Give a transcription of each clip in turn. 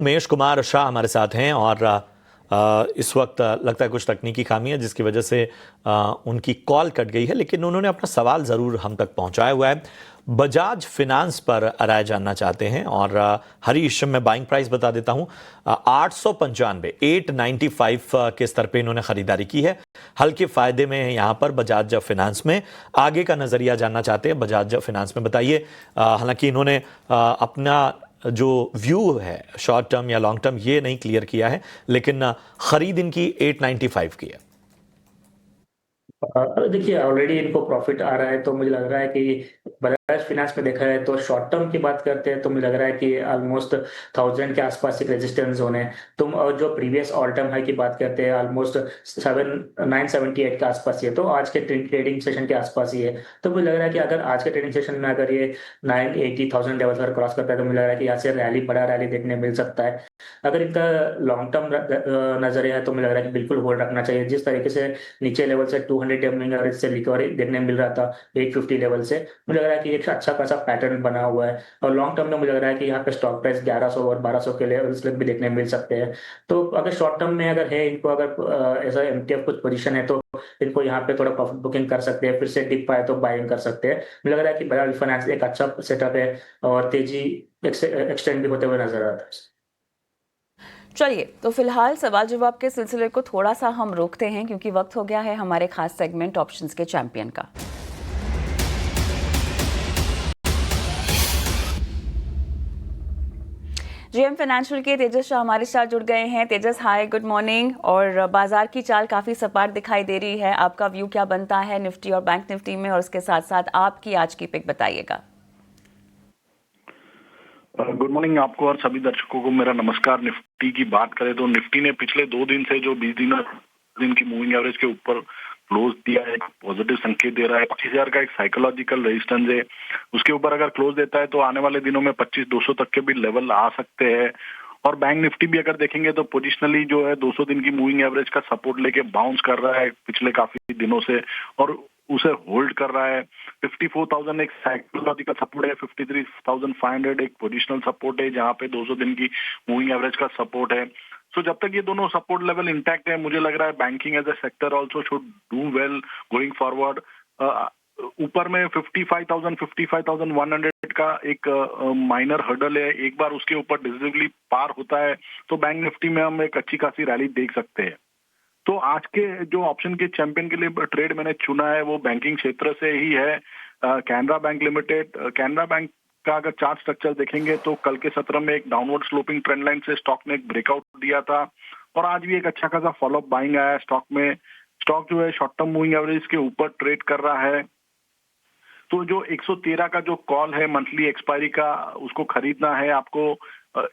उमेश कुमार शाह हमारे साथ हैं और इस वक्त लगता है कुछ तकनीकी खामी है जिसकी वजह से उनकी कॉल कट गई है, लेकिन उन्होंने अपना सवाल ज़रूर हम तक पहुंचाया हुआ है। बजाज फिनांस पर राय जानना चाहते हैं और हरीश, मैं बाइंग प्राइस बता देता हूं, 895 895 के स्तर पे इन्होंने खरीदारी की है। हल्के फायदे में है यहाँ पर बजाज फिनांस में। आगे का नज़रिया जानना चाहते हैं बजाज फाइनेंस में, बताइए। हालांकि इन्होंने अपना जो व्यू है शॉर्ट टर्म या लॉन्ग टर्म ये नहीं क्लियर किया है, लेकिन खरीद इनकी 895 की है। देखिए, ऑलरेडी इनको प्रॉफिट आ रहा है, तो मुझे लग रहा है कि बजाज फिनांस में देखा है तो शॉर्ट टर्म की बात करते हैं तो मुझे लग रहा है कि ऑलमोस्ट 1000 के आसपास एक रेजिस्टेंस जोन है। तुम और जो प्रीवियस ऑल टाइम हाई की बात करते हैं ऑलमोस्ट 978 के आसपास ही है, तो आज के ट्रेडिंग सेशन के आसपास ही है। तो मुझे लग रहा है कि अगर आज के ट्रेडिंग सेशन में अगर ये 980,000 लेवल पर क्रॉस करता है तो मुझे लग रहा है कि यहाँ से बड़ा रैली देखने मिल सकता है। अगर इनका लॉन्ग टर्म नजरिया है तो मुझे लग रहा है कि बिल्कुल होल्ड रखना चाहिए। जिस तरीके से नीचे लेवल से 200 मूविंग एवरेज से रिकवरी देखने मिल रहा था 850 लेवल से, मुझे लग रहा है कि एक अच्छा खासा पैटर्न बना हुआ है। और लॉन्ग टर्म में मुझे लग रहा है कि यहाँ पे स्टॉक प्राइस 1100 और 1200 के लेवल्स भी देखने मिल सकते हैं। तो अगर शॉर्ट टर्म में अगर है इनको, अगर ऐसा एमटीएफ कुछ पोजीशन है तो इनको यहाँ पे थोड़ा प्रॉफिट बुकिंग कर सकते हैं, फिर से डिप आए तो बाइंग कर सकते हैं। मुझे लग रहा है कि बजाज फाइनेंस एक अच्छा सेटअप है और तेजी एक्सटेंड भी होते हुए नजर आता है। चलिए, तो फिलहाल सवाल जवाब के सिलसिले को थोड़ा सा हम रोकते हैं क्योंकि वक्त हो गया है हमारे खास सेगमेंट ऑप्शंस के चैंपियन का। जीएम फाइनेंशियल के तेजस शाह हमारे साथ जुड़ गए हैं। तेजस, हाय, गुड मॉर्निंग। और बाजार की चाल काफी सपाट दिखाई दे रही है, आपका व्यू क्या बनता है निफ्टी और बैंक निफ्टी में, और उसके साथ साथ आपकी आज की पिक बताइएगा। गुड मॉर्निंग आपको और सभी दर्शकों को मेरा नमस्कार। निफ्टी की बात करें तो निफ्टी ने पिछले 2 दिन से जो 20 दिन की मूविंग एवरेज के ऊपर क्लोज दिया है, पॉजिटिव संकेत दे रहा है। 25,000 का एक साइकोलॉजिकल रेजिस्टेंस है, उसके ऊपर अगर क्लोज देता है तो आने वाले दिनों में 25,200 तक के भी लेवल आ सकते हैं। और बैंक निफ्टी भी अगर देखेंगे तो पोजिशनली जो है 200 दिन की मूविंग एवरेज का सपोर्ट लेके बाउंस कर रहा है पिछले काफी दिनों से और उसे होल्ड कर रहा है। 54,000 एक साइकोलॉजिकल सपोर्ट है, 53,500 एक पोजिशनल सपोर्ट है जहां पे 200 दिन की मूविंग एवरेज का सपोर्ट है। सो जब तक ये दोनों सपोर्ट लेवल इंटैक्ट है, मुझे लग रहा है banking as a sector also should do well going forward. ऊपर में 55,000 55,100 का एक माइनर हर्डल है, एक बार उसके ऊपर डिसिजनली पार होता है तो बैंक निफ्टी में हम एक अच्छी खासी रैली देख सकते हैं। तो आज के जो ऑप्शन के चैंपियन के लिए ट्रेड मैंने चुना है वो बैंकिंग क्षेत्र से ही है। Canara bank limited. Canara bank का अगर चार्ट स्ट्रक्चर देखेंगे तो कल के सत्र में एक डाउनवर्ड स्लोपिंग ट्रेंड लाइन से स्टॉक ने एक ब्रेकआउट दिया था और आज भी एक अच्छा खासा फॉलोअप बाइंग आया है स्टॉक में। स्टॉक जो है शॉर्ट टर्म मूविंग एवरेज के ऊपर ट्रेड कर रहा है, तो जो 113 का जो कॉल है मंथली एक्सपायरी का, उसको खरीदना है आपको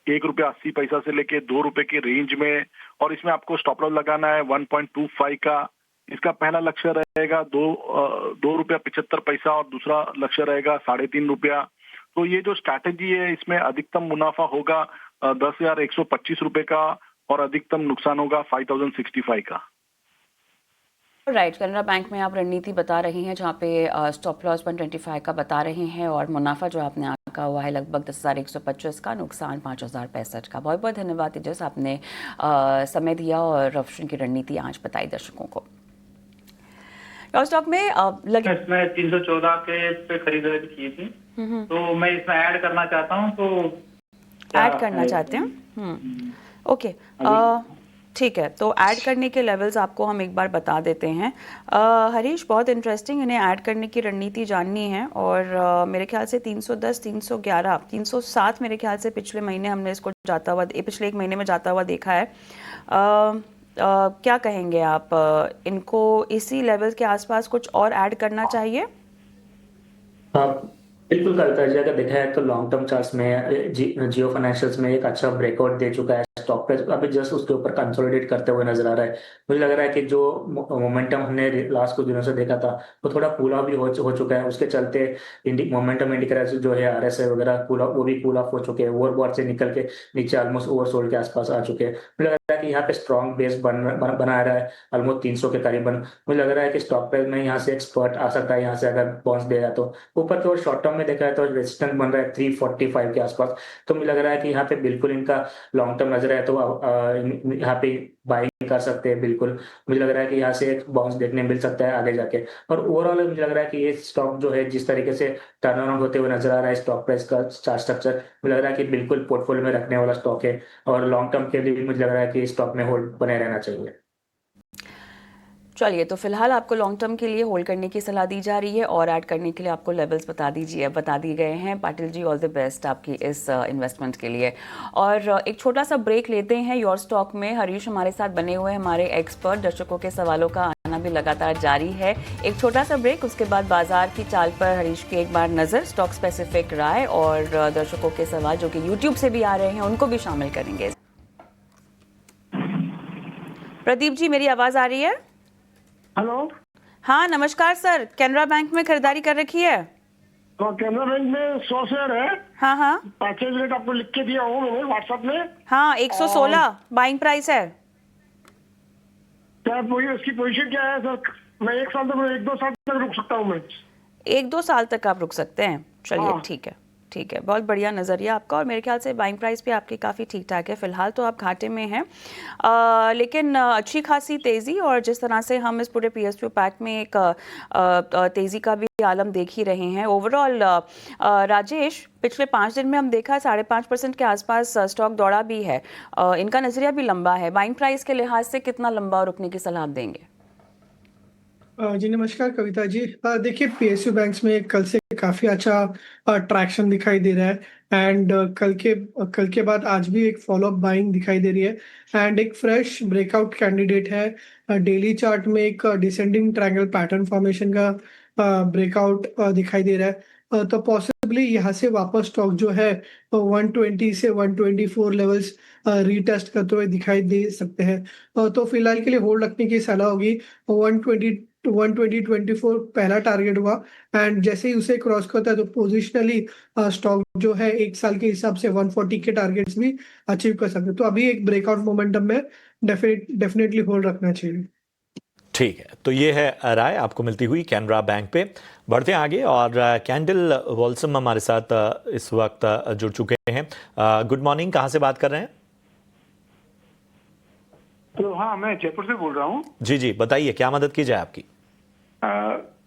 ₹1.80 से लेके ₹2 के रेंज में। और इसमें आपको स्टॉप लॉस लगाना है 1.25 का। इसका पहला लक्ष्य रहेगा ₹2.75 और दूसरा लक्ष्य रहेगा ₹3.5। तो ये जो स्ट्रैटेजी है इसमें अधिकतम मुनाफा होगा ₹10,125 का और अधिकतम नुकसान होगा 5,065 का। राइट, कैनरा बैंक में आप रणनीति बता रही हैं जहाँ पे स्टॉप लॉस 125 का बता रहे हैं और मुनाफा जो आपने आंका हुआ है लगभग 10,125 का, नुकसान 5,065 का। बहुत बहुत धन्यवाद तेजस, आपने समय दिया और ऑप्शन की रणनीति आज बताई दर्शकों को। स्टॉक में लगे इसमें 314 के पे खरीदारी की थी, तो मैं इसमें ऐड करना चाहता हूँ। तो ऐड करना चाहते हैं? ओके, ठीक है, तो ऐड करने के लेवल्स आपको हम एक बार बता देते हैं। हरीश, बहुत इंटरेस्टिंग, इन्हें ऐड करने की रणनीति जाननी है और मेरे ख्याल से 310, 311, 307 मेरे ख्याल से पिछले महीने हमने इसको जाता हुआ, पिछले 1 महीने में जाता हुआ देखा है। क्या कहेंगे आप, इनको इसी लेवल के आसपास कुछ और ऐड करना चाहिए? हाँ, बिल्कुल करता है। अगर देखा है तो लॉन्ग टर्म चार्ट्स में जियो फाइनेंशियल्स में एक अच्छा ब्रेकआउट दे चुका है। स्टॉक पे अभी जस्ट उसके ऊपर कंसोलिडेट करते हुए नजर आ रहा है। मुझे लग रहा है कि जो मोमेंटम हमने लास्ट कुछ दिनों से देखा था वो थोड़ा कूल ऑफ भी हो चुका है। उसके चलते मोमेंटम इंडिकेटर जो है आरएसआई वगैरह वो भी कूल ऑफ हो चुके हैं, ओवरबॉट से निकल के नीचे ऑलमोस्ट ओवरसोल्ड के आसपास आ चुके हैं। मुझे है कि यहाँ पे स्ट्रॉन्ग बेस बना रहा है ऑलमोस्ट 300 के करीबन। मुझे लग रहा है कि स्टॉक प्राइस में यहाँ से एक्सपर्ट आ सकता है, यहाँ से अगर बाउंस देगा तो ऊपर की ओर। शॉर्ट टर्म में देखा है तो रेजिस्टेंस बन रहा है 345 के आसपास। तो मुझे लग रहा है कि यहाँ पे बिल्कुल इनका लॉन्ग टर्म नजर है, तो यहाँ पे बाइंग कर सकते हैं बिल्कुल। मुझे लग रहा है कि यहाँ से एक बाउंस देखने मिल सकता है आगे जाके। और ओवरऑल मुझे लग रहा है कि ये स्टॉक जो है जिस तरीके से टर्न अराउंड होते हुए नजर आ रहा है स्टॉक प्राइस का चार्ट स्ट्रक्चर, मुझे लग रहा है कि बिल्कुल पोर्टफोलियो में रखने वाला स्टॉक है। और लॉन्ग टर्म के लिए भी मुझे लग रहा है कि स्टॉक में होल्ड बने रहना चाहिए। चलिए, तो फिलहाल आपको लॉन्ग टर्म के लिए होल्ड करने की सलाह दी जा रही है और ऐड करने के लिए आपको लेवल्स बता दिए गए हैं। Patil ji, all the best आपकी इस इन्वेस्टमेंट के लिए। और एक छोटा सा ब्रेक लेते हैं योर स्टॉक में। हरीश हमारे साथ बने हुए हमारे एक्सपर्ट, दर्शकों के सवालों का आना भी लगातार जारी है। एक छोटा सा ब्रेक, उसके बाद बाजार की चाल पर हरीश की एक बार नज़र, स्टॉक स्पेसिफिक राय और दर्शकों के सवाल जो कि यूट्यूब से भी आ रहे हैं उनको भी शामिल करेंगे। प्रदीप जी, मेरी आवाज़ आ रही है? हेलो। हाँ नमस्कार सर, कैनरा बैंक में खरीदारी कर रखी है? तो कैनरा बैंक में 100 शेयर है। हाँ हाँ परचेज रेट आपको लिख के दिया हूँ मैंने व्हाट्सएप में। हाँ, 116 बाइंग प्राइस है। क्या उसकी पोजीशन क्या है सर? मैं 1 साल तक, 1-2 साल तक रुक सकता हूँ मैं। 1-2 साल तक आप रुक सकते हैं। चलिए हाँ। ठीक है, बहुत बढ़िया नज़रिया आपका। और मेरे ख्याल से बाइंग प्राइस भी आपकी काफ़ी ठीक ठाक है। फिलहाल तो आप घाटे में हैं, लेकिन अच्छी खासी तेज़ी, और जिस तरह से हम इस पूरे PSU पैक में एक तेज़ी का भी आलम देख ही रहे हैं। ओवरऑल राजेश, पिछले 5 दिन में हम देखा 5.5% के आसपास स्टॉक दौड़ा भी है। इनका नज़रिया भी लंबा है। बाइंग प्राइस के लिहाज से कितना लंबा रुकने की सलाह आप देंगे? जी नमस्कार कविता जी। देखिए PSU बैंक्स में कल से काफी अच्छा ट्रैक्शन दिखाई दे रहा है, एंड कल के बाद आज भी एक फॉलो अप बाइंग दिखाई दे रही है, एंड एक फ्रेश ब्रेकआउट कैंडिडेट है। डेली चार्ट में एक डिसेंडिंग ट्रायंगल पैटर्न फॉर्मेशन का ब्रेकआउट दिखाई दे रहा है। तो पॉसिबली यहाँ से वापस स्टॉक जो है 120 से 124 लेवल्स रीटेस्ट करते हुए दिखाई दे सकते हैं। तो फिलहाल के लिए होल्ड रखने की सलाह होगी। 120-24 पहला टारगेट हुआ, एंड जैसे ही उसे क्रॉस करता है तो पोजिशनली स्टॉक जो है 1 साल के हिसाब से 140 के टारगेट्स भी अचीव कर सकते हैं। तो अभी एक ब्रेकआउट मोमेंटम में डेफिनेटली होल्ड रखना चाहिए। ठीक है, तो ये है राय आपको मिलती हुई कैनरा बैंक पे। बढ़ते हैं आगे, और कैंडल वॉल्सम हमारे साथ इस वक्त जुड़ चुके हैं। गुड मॉर्निंग, कहाँ से बात कर रहे हैं? तो हाँ, मैं जयपुर से बोल रहा हूँ। जी बताइए, क्या मदद की जाए आपकी?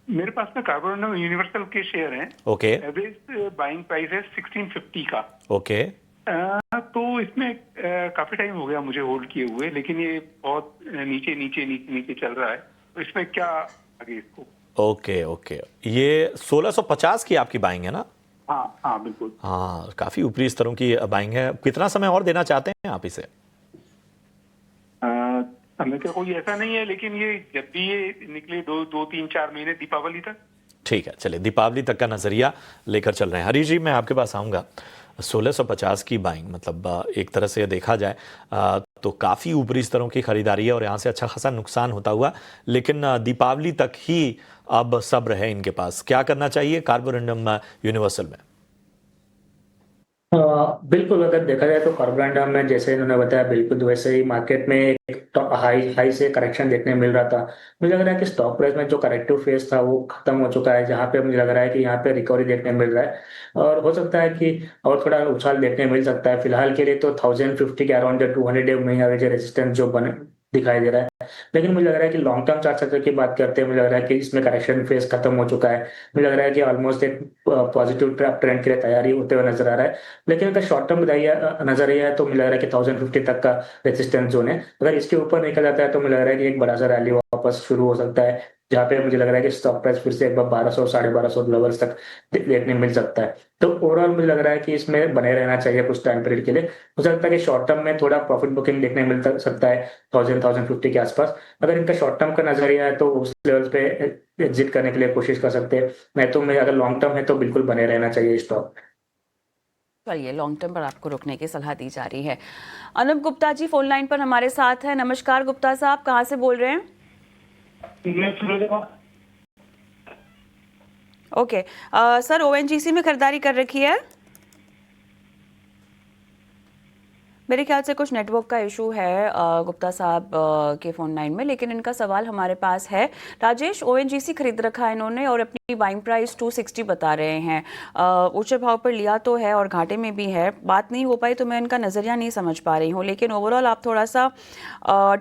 मेरे पास में कार्बोरंडम यूनिवर्सल के शेयर हैं। ओके। एवरेज बाइंग प्राइस है 1650 का। ओके। तो इसमें काफी टाइम हो गया मुझे होल्ड किए हुए, लेकिन ये बहुत नीचे चल रहा है। तो इसमें क्या आगे इसको? ओके, ये 1650 की आपकी बाइंग है ना? हाँ बिल्कुल। हाँ, काफी ऊपरी स्तरों की बाइंग है। कितना समय और देना चाहते हैं आप इसे? हमें तो कोई ऐसा नहीं है, लेकिन ये जब भी ये निकले 2-3-4 महीने दीपावली तक। ठीक है, चलिए दीपावली तक का नजरिया लेकर चल रहे हैं। हरीश जी, मैं आपके पास आऊँगा। 1650 की बाइंग, मतलब एक तरह से देखा जाए तो काफ़ी ऊपरी स्तरों की खरीदारी है और यहाँ से अच्छा खासा नुकसान होता हुआ, लेकिन दीपावली तक ही अब सब्र है इनके पास। क्या करना चाहिए कार्बोरंडम यूनिवर्सल में? बिल्कुल, अगर देखा जाए तो कार्बोरंडम में जैसे इन्होंने बताया बिल्कुल वैसे ही मार्केट में एक हाई से करेक्शन देखने मिल रहा था। मुझे लग रहा है कि स्टॉक प्राइस में जो करेक्टिव फेज था वो खत्म हो चुका है, जहां पे मुझे लग रहा है कि यहाँ पे रिकवरी देखने मिल रहा है। और हो सकता है कि और थोड़ा उछाल देखने मिल सकता है। फिलहाल के लिए तो 1050 के around 200 day moving average resistance जो बने दिखाई दे रहा है। लेकिन मुझे लग रहा है कि लॉन्ग टर्म चार्ट सेक्टर की बात करते हैं, मुझे लग रहा है कि इसमें करेक्शन फेज खत्म हो चुका है। मुझे लग रहा है कि ऑलमोस्ट एक पॉजिटिव ट्रेंड के लिए तैयारी होते हुए नजर आ रहा है। लेकिन अगर शॉर्ट टर्म नजरिया है तो मुझे लग रहा है कि 1050 तक का रेजिस्टेंस जोन है। अगर इसके ऊपर निकल जाता है तो मुझे लग रहा है कि एक बड़ा सा रैली वापस शुरू हो सकता है, जहाँ पे मुझे लग रहा है कि स्टॉक प्राइस फिर से एक बार 1200 1250 लेवल्स तक देखने मिल सकता है। तो ओवरऑल मुझे लग रहा है कि इसमें बने रहना चाहिए कुछ टाइम पीरियड के लिए। मुझे लगता है कि शॉर्ट टर्म में थोड़ा प्रॉफिट बुकिंग देखने मिल सकता है 1050 के आसपास। अगर इनका शॉर्ट टर्म का नजरिया है तो उस लेवल पे एग्जिट करने के लिए कोशिश कर सकते हैं। नहीं तो मैं अगर लॉन्ग टर्म है तो बिल्कुल बने रहना चाहिए स्टॉक। चलिए, लॉन्ग टर्म पर आपको रुकने की सलाह दी जा रही है। अनुप गुप्ता जी फोन लाइन पर हमारे साथ हैं। नमस्कार गुप्ता साहब, कहाँ से बोल रहे हैं? ओके, सर ONGC में खरीदारी कर रखी है? मेरे ख्याल से कुछ नेटवर्क का इशू है गुप्ता साहब के फ़ोन लाइन में, लेकिन इनका सवाल हमारे पास है। राजेश, ओएनजीसी खरीद रखा है इन्होंने और अपनी बाइंग प्राइस 260 बता रहे हैं। ऊंचे भाव पर लिया तो है और घाटे में भी है, बात नहीं हो पाई तो मैं इनका नज़रिया नहीं समझ पा रही हूँ। लेकिन ओवरऑल आप थोड़ा सा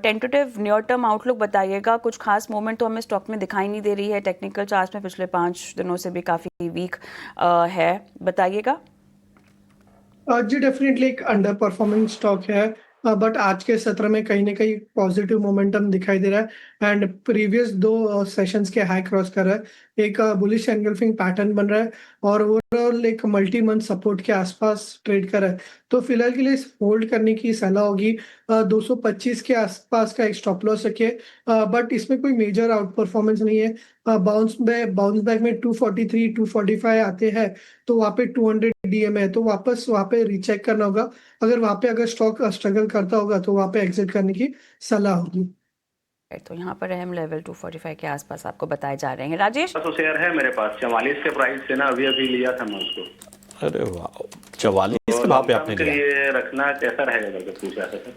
टेंटेटिव नियर टर्म आउटलुक बताइएगा। कुछ खास मूवमेंट तो हमें स्टॉक में दिखाई नहीं दे रही है, टेक्निकल चार्ट में पिछले 5 दिनों से भी काफ़ी वीक है, बताइएगा। जी डेफिनेटली एक अंडर परफॉर्मिंग स्टॉक है, बट आज के सत्र में कहीं ना कहीं पॉजिटिव मोमेंटम दिखाई दे रहा है एंड प्रीवियस 2 सेशंस के हाई क्रॉस कर रहा है। एक बुलिश एंगल्फिंग पैटर्न बन रहा है और ओवरऑल एक मल्टी मंथ सपोर्ट के आसपास ट्रेड कर रहा है। तो फिलहाल के लिए होल्ड करने की सलाह होगी। 225 के आसपास का एक स्टॉप लॉस रखिए, बट इसमें कोई मेजर आउट परफॉर्मेंस नहीं है। बाउंस बैक में 243 245 आते हैं तो वहाँ पे 200 डीएम है, तो वापस वहाँ पे रीचेक करना होगा। अगर स्टॉक स्ट्रगल करता होगा तो वहाँ पे एग्जिट करने की सलाह होगी। तो यहाँ पर अहम लेवल 245 के आसपास आपको बताए जा रहे हैं। राजेश, तो शेयर है मेरे पास 44 के प्राइस से ना, अभी अभी लिया था मैं उसको। अरे वाह, 44 के भाव पे आपने लिया। ये रखना कैसा रहेगा करके पूछा था सर।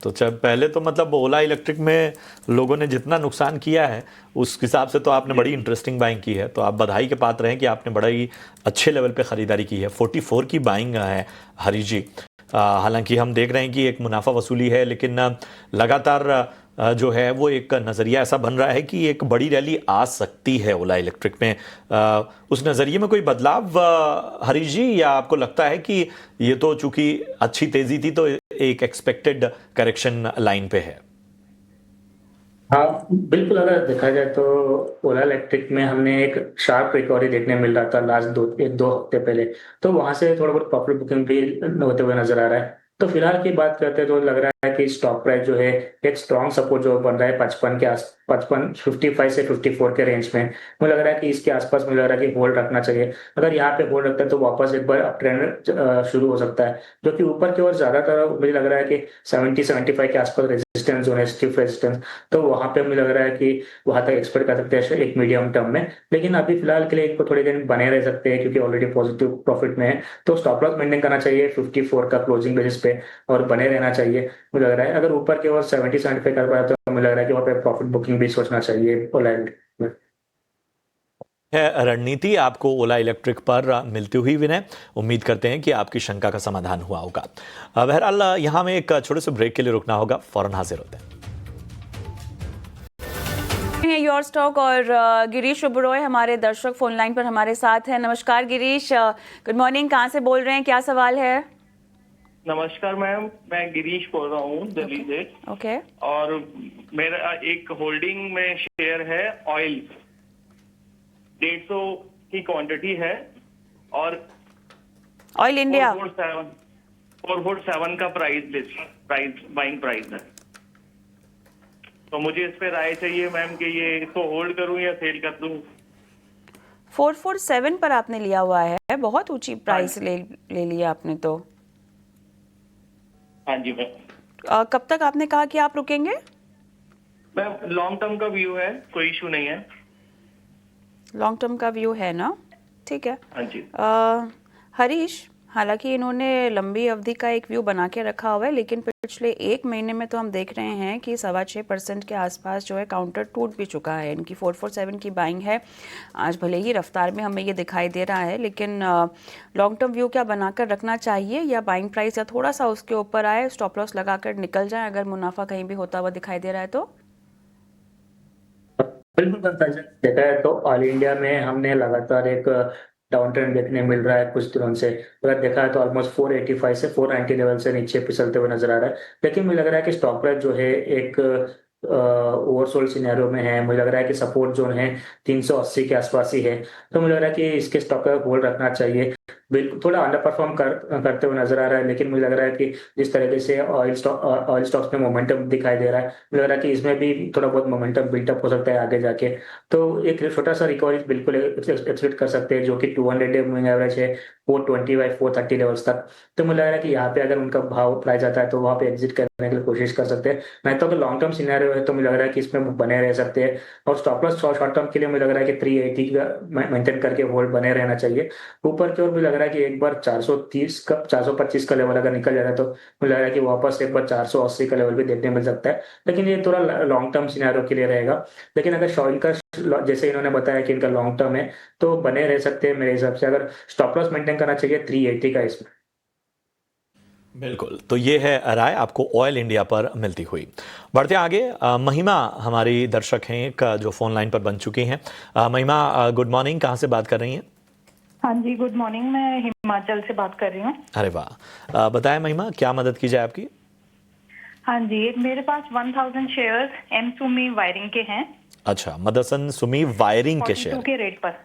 तो पहले तो मतलब ओला इलेक्ट्रिक में लोगों ने जितना नुकसान किया है उस हिसाब से तो आपने बड़ी इंटरेस्टिंग बाइंग की है, तो आप बधाई के पात्र हैं कि आपने बड़ा ही अच्छे लेवल पे खरीदारी की है। 44 की बाइंग है हरीश जी। हालांकि हम देख रहे हैं कि एक मुनाफा वसूली है, लेकिन लगातार जो है वो एक नज़रिया ऐसा बन रहा है कि एक बड़ी रैली आ सकती है ओला इलेक्ट्रिक में। उस नज़रिए में कोई बदलाव हरीश जी, या आपको लगता है कि ये तो चूंकि अच्छी तेजी थी तो एक एक्सपेक्टेड करेक्शन लाइन पे है? हाँ बिल्कुल, अगर देखा जाए तो ओला इलेक्ट्रिक में हमने एक शार्प रिकवरी देखने मिल रहा था लास्ट 2 हफ्ते पहले, तो वहां से थोड़ा बहुत प्रॉफिट बुकिंग भी होते हुए नजर आ रहा है। तो फिलहाल की बात करते हैं तो लग रहा है कि स्टॉक प्राइस जो है एक स्ट्रॉन्ग सपोर्ट जो बन रहा है 55 से 54 के रेंज में, मुझे लग रहा है कि इसके आसपास मुझे लग रहा है कि होल्ड रखना चाहिए। अगर यहाँ पे होल्ड रखता है तो वापस एक बार अप ट्रेंड शुरू हो सकता है, जो कि ऊपर की ओर ज्यादातर मुझे लग रहा है कि 70-75 के आसपास रेजिस्टेंस जोन है, स्टिफ रेजिस्टेंस, तो वहां पे मुझे लग रहा है कि वहां तक एक्सपेक्ट कर सकते हैं एक मीडियम टर्म में। लेकिन अभी फिलहाल के लिए इनको थोड़े दिन बने रह सकते हैं क्योंकि ऑलरेडी पॉजिटिव प्रॉफिट में है, तो स्टॉप लॉस मेंटेन करना चाहिए 54 का क्लोजिंग बेसिस पे और बने रहना चाहिए। मुझे लग रहा है अगर ऊपर की ओर 70-75 कर पाया तो मुझे लग रहा है कि वहाँ पे प्रॉफिट बुकिंग भी सोचना चाहिए ओला में। है रणनीति आपको ओला इलेक्ट्रिक पर मिलती हुई विनय, उम्मीद करते हैं कि आपकी शंका का समाधान हुआ होगा। बहरहाल यहाँ में एक छोटे से ब्रेक के लिए रुकना होगा, फौरन हाजिर होते हैं। योर स्टॉक और गिरीश ओबरॉय हमारे दर्शक फोन लाइन पर हमारे साथ हैं। नमस्कार गिरीश, गुड मॉर्निंग, कहाँ से बोल रहे हैं, क्या सवाल है? नमस्कार मैम, मैं गिरीश बोल रहा हूँ दिल्ली से। ओके। और मेरा एक होल्डिंग में शेयर है ऑयल, 150 की क्वांटिटी है और ऑयल इंडिया 447 का बाइंग प्राइस है। तो मुझे इस पे राय चाहिए मैम कि ये इसको होल्ड करूं या सेल कर दूं। 447 पर आपने लिया हुआ है, बहुत ऊंची प्राइस ले लिया आपने तो। हाँ जी मैम। कब तक आपने कहा कि आप रुकेंगे? मैम लॉन्ग टर्म का व्यू है, कोई इशू नहीं है। लॉन्ग टर्म का व्यू है ना, ठीक है। हाँ जी। हरीश, हालांकि इन्होंने लंबी अवधि का एक व्यू बना के रखा हुआ है, लेकिन पिछले 1 महीने में तो हम देख रहे हैं कि 6.25% के आसपास जो है काउंटर टूट भी चुका है। इनकी 447 की बाइंग है, आज भले ही रफ्तार में हमें ये दिखाई दे रहा है, लेकिन लॉन्ग टर्म व्यू क्या बनाकर रखना चाहिए, या बाइंग प्राइस या थोड़ा सा उसके ऊपर आए, स्टॉप लॉस लगाकर निकल जाए अगर मुनाफा कहीं भी होता हुआ दिखाई दे रहा है तो? बिल्कुल देखा है तो ऑल इंडिया में हमने लगातार एक डाउन ट्रेंड देखने मिल रहा है कुछ दिनों से। अगर देखा है तो ऑलमोस्ट 485 से 490 लेवल से नीचे फिसलते हुए नजर आ रहा है, लेकिन मुझे लग रहा है कि स्टॉक प्राइस जो है एक ओवरसोल्ड सिनेरियो में है। मुझे लग रहा है कि सपोर्ट जोन है 380 के आसपास ही है, तो मुझे लग रहा है कि इसके स्टॉक का होल्ड रखना चाहिए। बिल्कुल थोड़ा अंडर परफॉर्म करते हुए नजर आ रहा है, लेकिन मुझे लग रहा है कि जिस तरीके से ऑयल स्टॉक्स में मोमेंटम दिखाई दे रहा है, मुझे लग रहा है कि इसमें भी थोड़ा बहुत मोमेंटम बिल्टअप हो सकता है आगे जाके। तो एक छोटा सा रिकवरी बिल्कुल एक्सपेक्ट कर सकते हैं, जो कि 200 डे मूविंग एवरेज है 420 430 लेवल्स तक। तो मुझे लग रहा है कि यहाँ पे अगर उनका भाव प्राइस जाता है तो वहाँ पे एग्जिट करने की कोशिश कर सकते हैं। नहीं तो अगर लॉन्ग टर्म सिनेरियो है तो मुझे लग रहा है कि इसमें बने रह सकते हैं, और स्टॉप लॉस शॉर्ट टर्म के लिए मुझे लग रहा है कि 380 का मेंटेन करके होल्ड बने रहना चाहिए। ऊपर की ओर मुझे लग रहा है कि एक बार 430 का 425 का लेवल अगर निकल जाता है तो मुझे लग रहा है कि वापस एक बार 480 का लेवल भी देखने मिल सकता है, लेकिन ये थोड़ा लॉन्ग टर्म सिनेरियो के लिए रहेगा। लेकिन अगर शॉइल का जैसे इन्होंने बताया कि इनका लॉन्ग टर्म है तो बने रह सकते हैं मेरे हिसाब से। अगर स्टॉप लॉस मेंटेन करना चाहिए 380 का इसमें। बिल्कुल, तो ये है राय आपको ऑयल इंडिया पर मिलती हुई। बढ़ते आगे, महिमा हमारी दर्शक हैं एक जो फोन लाइन पर बन चुकी हैं। महिमा, गुड मॉर्निंग, कहाँ से बात कर रही हैं? हाँ जी, गुड मॉर्निंग। मैं हिमाचल से बात कर रही हूँ। अरे वाह, बताएं महिमा, क्या मदद की जाए आपकी? हाँ जी, मेरे पास 1000 शेयर्स एम सुमी वायरिंग के हैं। अच्छा, मदरसन सुमी वायरिंग के 42 शेयर, के रेट पर।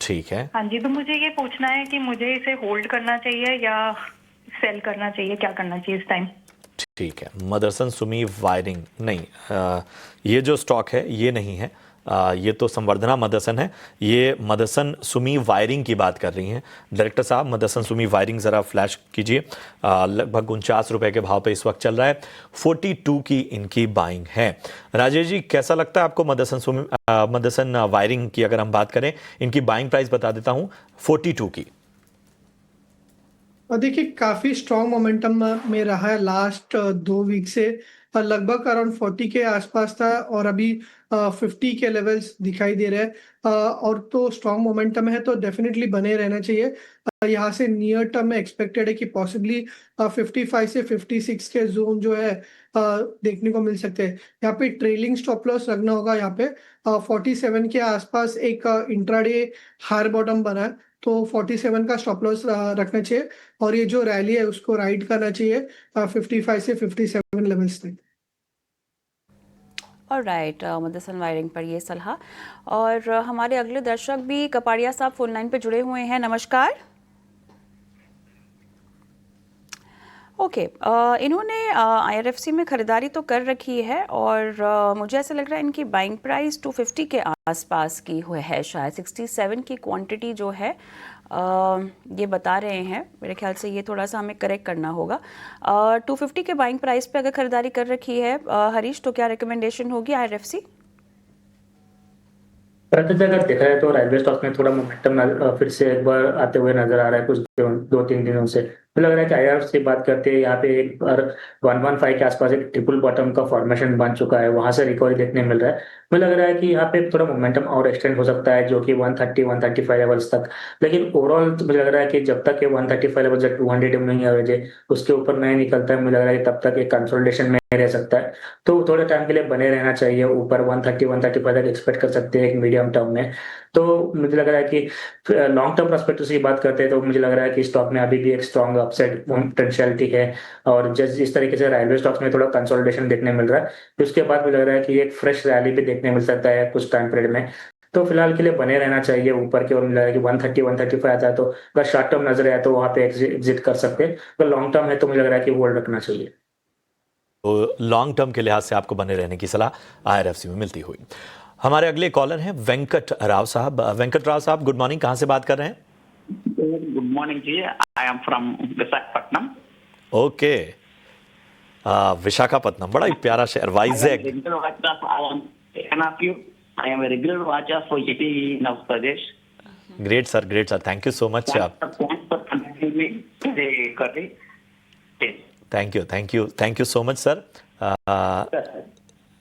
ठीक है। हाँ जी, तो मुझे ये पूछना है कि मुझे इसे होल्ड करना चाहिए या सेल करना चाहिए, क्या करना चाहिए इस टाइम? ठीक है, मदरसन सुमी वायरिंग नहीं, ये जो स्टॉक है ये नहीं है, ये तो संवर्धना मदरसन है। ये मदरसन सुमी वायरिंग की बात कर रही हैं डायरेक्टर साहब। मदरसन सुमी वायरिंग ज़रा फ्लैश कीजिए, लगभग 49 रुपए के भाव पे इस वक्त चल रहा है। 42 की इनकी बाइंग है। राजेश जी, कैसा लगता है आपको मदरसन वायरिंग की? अगर हम बात करें, इनकी बाइंग प्राइस बता देता हूँ 42 की। और देखिए काफी स्ट्रॉन्ग मोमेंटम में रहा है लास्ट 2 वीक से। लगभग अराउंड 40 के आसपास था और अभी 50 के लेवल्स दिखाई दे रहे हैं। और तो स्ट्रॉन्ग मोमेंटम है तो डेफिनेटली बने रहना चाहिए। यहाँ से नियर टर्म में एक्सपेक्टेड है कि पॉसिबली 55 से 56 के जोन जो है देखने को मिल सकते हैं। यहाँ पे ट्रेलिंग स्टॉप लॉस रखना होगा। यहाँ पे 47 के आसपास एक इंट्राडे हायर बॉटम बना है, तो 47 का स्टॉप लॉस रखना चाहिए और ये जो रैली है उसको राइड करना चाहिए 55 से 57 लेवल्स तक। और राइट, मदरसन वायरिंग पर ये सलाह। और हमारे अगले दर्शक भी कपाड़िया साहब फोन लाइन पे जुड़े हुए हैं। नमस्कार। ओके, इन्होंने IRFC में ख़रीदारी तो कर रखी है और मुझे ऐसा लग रहा है इनकी बाइंग प्राइस 250 के आसपास की हुई है, शायद 67 की क्वांटिटी जो है ये बता रहे हैं। मेरे ख्याल से ये थोड़ा सा हमें करेक्ट करना होगा। 250 के बाइंग प्राइस पे अगर ख़रीदारी कर रखी है हरीश, तो क्या रिकमेंडेशन होगी IRFC? प्रति जगह देखा है तो रेलवे स्टॉक में थोड़ा मोमेंटम फिर से एक बार आते हुए नजर आ रहा है कुछ 2-3 दिनों से। मुझे लग रहा है कि IRFC से बात करते हैं यहाँ पे एक बार 115 के आसपास एक ट्रिपल बॉटम का फॉर्मेशन बन चुका है, वहां से रिकवरी देखने मिल रहा है। मुझे लग रहा है कि यहाँ पे थोड़ा मोमेंटम और एक्सटेंड हो सकता है जो कि 130-135 लेवल्स तक। लेकिन ओवरऑल तो मुझे लग रहा है कि जब तक ये 135 लेवल जब 200 मूविंग एवरेज है उसके ऊपर नहीं निकलता है, मुझे लग रहा है कि तब तक एक कंसोलिडेशन में रह सकता है। तो थोड़े टाइम के लिए बने रहना चाहिए ऊपर 130-135 तक एक्सपेक्ट कर सकते हैं एक मीडियम टर्म में। तो मुझे लग रहा है कि लॉन्ग टर्म पर्सपेक्टिव से बात करते हैं तो मुझे लग रहा है कि स्टॉक में अभी भी एक स्ट्रॉन्ग अपसाइड पोटेंशियलिटी है। और जिस तरीके से रेलवे स्टॉक्स में थोड़ा कंसोलिडेशन देखने मिल रहा है उसके बाद मुझे लग रहा है कि एक फ्रेश रैली भी देखने मिल सकता है कुछ टाइम पीरियड में। तो फिलहाल के लिए बने रहना चाहिए ऊपर की ओर। मिल रहा है कि 130-135 आता है तो अगर शॉर्ट टर्म नजर आया तो वहां पे एग्जिट कर सकते हैं। अगर लॉन्ग टर्म है तो मुझे लग रहा है कि होल्ड रखना चाहिए। तो लॉन्ग टर्म के लिहाज से आपको बने रहने की सलाह IRFC में मिलती हुई। हमारे अगले कॉलर हैं वेंकट राव साहब। वेंकट राव साहब, गुड मॉर्निंग, कहाँ से बात कर रहे हैं? Good morning ji, I am from Visakhapatnam. Okay, Visakhapatnam, बड़ा ही प्यारा शहर। Vizag. I am a regular watcher for ET Nav Pradesh. Great sir, great sir, thank you so much. Thanks for connecting me today, Kari. Thank you so much sir.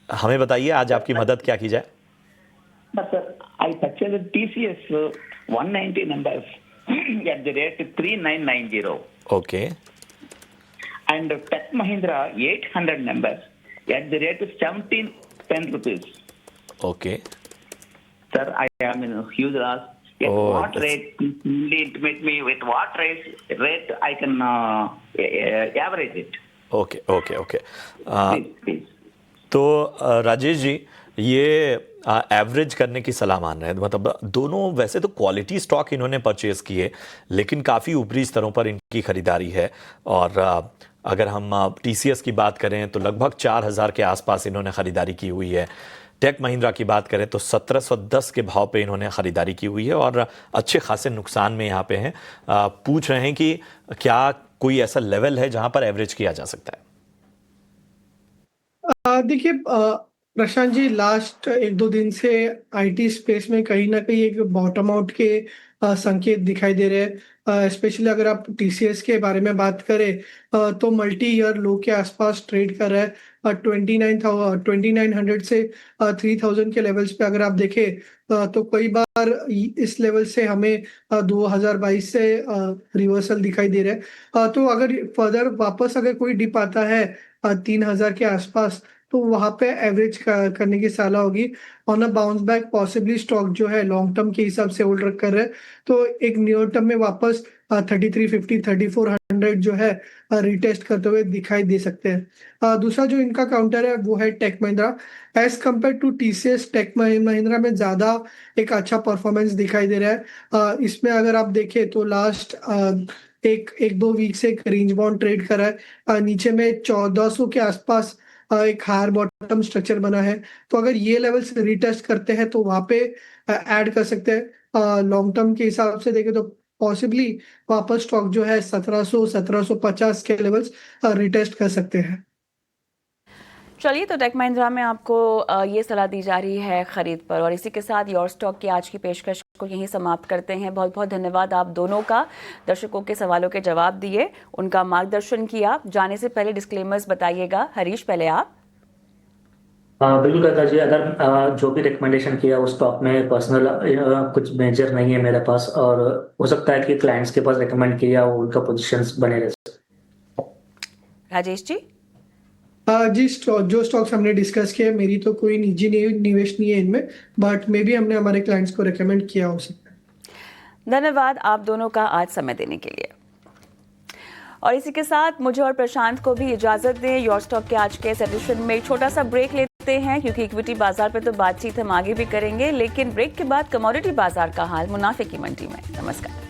हमें बताइए आज आपकी मदद क्या की जाए? But sir, I purchased TCS 190 numbers at the rate 3990. Okay, And Tech Mahindra 800 numbers at the rate 1710 rupees. Okay. Sir, I am in a huge loss. At Oh, what that's- rate? Please intimate me with what rate I can average it. Okay okay okay. Please, please. तो राजेश जी, ये average करने की सलाह मान रहे हैं, मतलब दोनों वैसे तो क्वालिटी स्टॉक इन्होंने परचेज किए लेकिन काफ़ी ऊपरी स्तरों पर इनकी खरीदारी है। और अगर हम TCS की बात करें तो लगभग 4000 के आसपास इन्होंने खरीदारी की हुई है। टेक महिंद्रा की बात करें तो 1710 के भाव पे इन्होंने खरीदारी की हुई है और अच्छे खासे नुकसान में यहाँ पे हैं। पूछ रहे हैं कि क्या कोई ऐसा लेवल है जहां पर एवरेज किया जा सकता है? देखिए प्रशांत जी, लास्ट 1-2 दिन से आईटी स्पेस में कहीं ना कहीं एक बॉटम आउट के संकेत दिखाई दे रहे हैं। स्पेशली अगर आप टीसीएस के बारे में बात करें तो मल्टी ईयर लो के आसपास ट्रेड कर रहा है। 2900 से 3000 के लेवल्स पे अगर आप देखें तो कई बार इस लेवल से हमें 2022 से रिवर्सल दिखाई दे रहा है। तो अगर फर्दर वापस अगर कोई डिप आता है 3000 के आसपास, तो वहां पे एवरेज करने की सलाह होगी। On a bounce back possibly stock जो है लॉन्ग टर्म के हिसाब से होल्ड कर रहे हैं, तो एक नियर टर्म में वापस 3350 3400 जो है रिटेस्ट करते हुए दिखाई दे सकते हैं। दूसरा जो इनका काउंटर है वो है tech Mahindra. As compare to TCS, tech Mahindra में ज्यादा एक अच्छा परफॉर्मेंस दिखाई दे रहा है। इसमें अगर आप देखें तो लास्ट एक दो वीक से एक रेंज बाउंड ट्रेड करा है। नीचे में 1400 के आसपास एक हायर बॉटम स्ट्रक्चर बना है, तो अगर ये लेवल्स रिटेस्ट करते हैं तो वहां पे ऐड कर सकते हैं। लॉन्ग टर्म के हिसाब से देखें तो पॉसिबली वापस स्टॉक जो है 1700 1750 के लेवल्स रिटेस्ट कर सकते हैं। चलिए, तो टेक महिंद्रा में आपको ये सलाह दी जा रही है खरीद पर, और इसी के साथ योर स्टॉक की आज की पेशकश को यहीं समाप्त करते हैं। बहुत बहुत धन्यवाद आप दोनों का, दर्शकों के सवालों के जवाब दिए, उनका मार्गदर्शन किया। जाने से पहले डिस्क्लेमर्स बताइएगा। हरीश, पहले आप। बिल्कुल कविता जी, अगर जो भी रिकमेंडेशन किया उस स्टॉक में पर्सनल कुछ मेजर नहीं है मेरे पास, और हो सकता है कि क्लाइंट्स के पास रिकमेंड किया वो उनका पोजीशंस बने रहे। राजेश जी। जी, जो स्टॉक्स हमने डिस्कस किया, मेरी तो कोई निजी निवेश नहीं है इनमें, बट मे बी हमने हमारे क्लाइंट्स को रिकमेंड किया हो सकता है। धन्यवाद आप दोनों का आज समय देने के लिए। और इसी के साथ मुझे और प्रशांत को भी इजाजत दें। योर स्टॉक के आज के सेशन में एक छोटा सा ब्रेक लेते हैं, क्योंकि इक्विटी बाजार पे तो बातचीत हम आगे भी करेंगे, लेकिन ब्रेक के बाद कमोडिटी बाजार का हाल मुनाफे की मंडी में। नमस्कार।